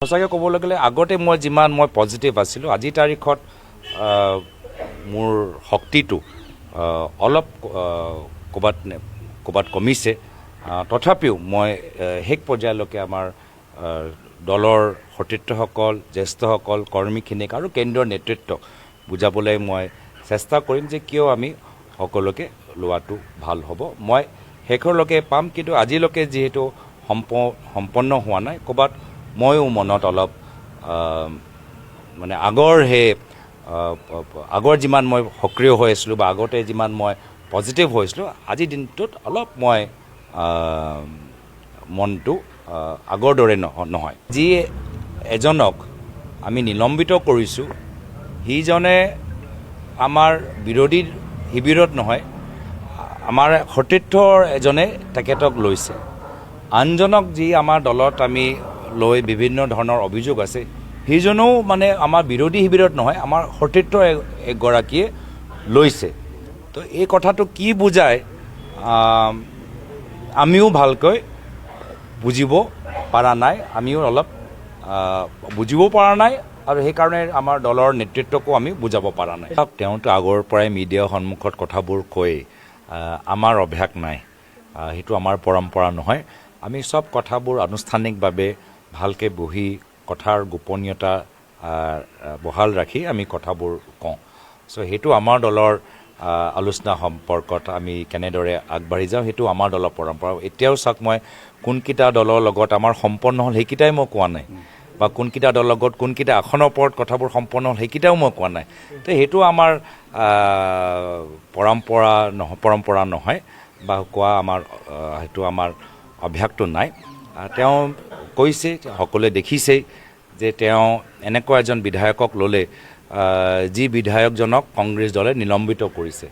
সঁচাকৈ ক'বলৈ গ'লে আগতে মই যিমান পজিটিভ আছিলোঁ আজিৰ তাৰিখত মোৰ শক্তিটো অলপ ক'ৰবাত কমিছে তথাপিও মই শেষ পৰ্যায়লৈকে আমাৰ দলৰ সতীৰ্থসকল জ্যেষ্ঠসকল কৰ্মীখিনিক আৰু কেন্দ্ৰীয় নেতৃত্বক বুজাবলৈ মই চেষ্টা কৰিম যে কিয় আমি সকলোকে লোৱাটো ভাল হ'ব মই শেষৰলৈকে পাম কিন্তু আজিলৈকে যিহেতু সম্পন্ন হোৱা নাই ক'ৰবাত ময়ো মনত অলপ মানে আগৰ যিমান মই সক্ৰিয় হৈ আছিলোঁ বা আগতে যিমান মই পজিটিভ হৈছিলোঁ আজিৰ দিনটোত অলপ মই মনটো আগৰ দৰে নহয় যি এজনক আমি নিলম্বিত কৰিছোঁ সিজনে আমাৰ বিৰোধী শিবিৰত নহয় আমাৰ সতীৰ্থৰ এজনে তেখেতক লৈছে আনজনক যি আমাৰ দলত আমি লৈ বিভিন্ন ধৰণৰ অভিযোগ আছে সেইজনেও মানে আমাৰ বিৰোধী শিবিৰত নহয় আমাৰ সতীৰ্থ এগৰাকীয়ে লৈছে তো এই কথাটো কি বুজায় আমিও ভালকৈ বুজিব পৰা নাই আমিও অলপ বুজিব পৰা নাই আৰু সেইকাৰণে আমাৰ দলৰ নেতৃত্বকো আমি বুজাব পৰা নাই তেওঁতো আগৰ পৰাই মিডিয়াৰ সন্মুখত কথাবোৰ কৈ আমাৰ অভ্যাস নাই সেইটো আমাৰ পৰম্পৰা নহয় আমি সব কথাবোৰ আনুষ্ঠানিকভাৱে ভালকৈ বহি কথাৰ গোপনীয়তা বহাল ৰাখি আমি কথাবোৰ কওঁ চ' সেইটো আমাৰ দলৰ আলোচনা সম্পৰ্কত আমি কেনেদৰে আগবাঢ়ি যাওঁ সেইটো আমাৰ দলৰ পৰম্পৰা এতিয়াও চাওক মই কোনকেইটা দলৰ লগত আমাৰ সম্পন্ন হ'ল সেইকেইটাই মই কোৱা নাই বা কোনকেইটা দলৰ লগত কোনকেইটা আসনৰ ওপৰত কথাবোৰ সম্পন্ন হ'ল সেইকেইটাও মই কোৱা নাই তো সেইটো আমাৰ পৰম্পৰা নহয় বা কোৱা আমাৰ সেইটো আমাৰ অভ্যাসটো নাই তেওঁ কৈছে সকলোৱে দেখিছেই যে তেওঁ এনেকুৱা এজন বিধায়কক ল'লে যি বিধায়কজনক কংগ্ৰেছ দলে নিলম্বিত কৰিছে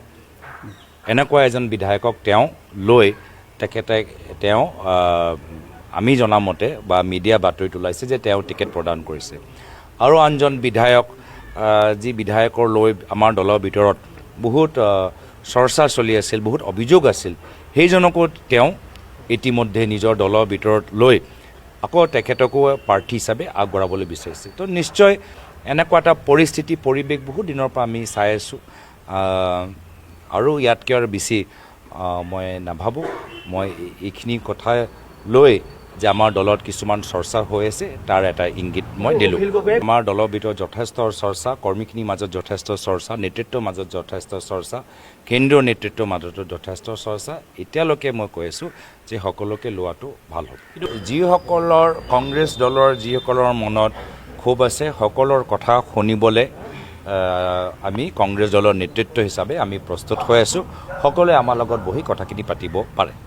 এনেকুৱা এজন বিধায়কক তেওঁ লৈ তেওঁ আমি জনামতে বা মিডিয়া বাতৰিত ওলাইছে যে তেওঁ টিকেট প্ৰদান কৰিছে আৰু আনজন বিধায়ক যি বিধায়কৰ লৈ আমাৰ দলৰ ভিতৰত বহুত চৰ্চা চলি আছিল বহুত অভিযোগ আছিল সেইজনকো তেওঁ ইতিমধ্যে নিজৰ দলৰ ভিতৰত লৈ আকৌ তেখেতকো প্ৰাৰ্থী হিচাপে আগবঢ়াবলৈ বিচাৰিছে তো নিশ্চয় এনেকুৱা এটা পৰিৱেশ বহুত দিনৰ পৰা আমি চাই আছোঁ আৰু ইয়াতকৈ আৰু বেছি মই নাভাবোঁ মই এইখিনি কথা লৈ যে আমাৰ দলত কিছুমান চৰ্চা হৈ আছে তাৰ এটা ইংগিত মই দিলোঁ আমাৰ দলৰ ভিতৰত যথেষ্ট চৰ্চা কৰ্মীখিনিৰ মাজত যথেষ্ট চৰ্চা নেতৃত্বৰ মাজত যথেষ্ট চৰ্চা কেন্দ্ৰীয় নেতৃত্বৰ মাজতো যথেষ্ট চৰ্চা এতিয়ালৈকে মই কৈ আছোঁ যে সকলোকে লোৱাটো ভাল হ'ব কিন্তু যিসকলৰ কংগ্ৰেছ দলৰ যিসকলৰ মনত ক্ষোভ আছে সকলৰ কথা শুনিবলৈ আমি কংগ্ৰেছ দলৰ নেতৃত্ব হিচাপে আমি প্ৰস্তুত হৈ আছোঁ সকলোৱে আমাৰ লগত বহি কথাখিনি পাতিব পাৰে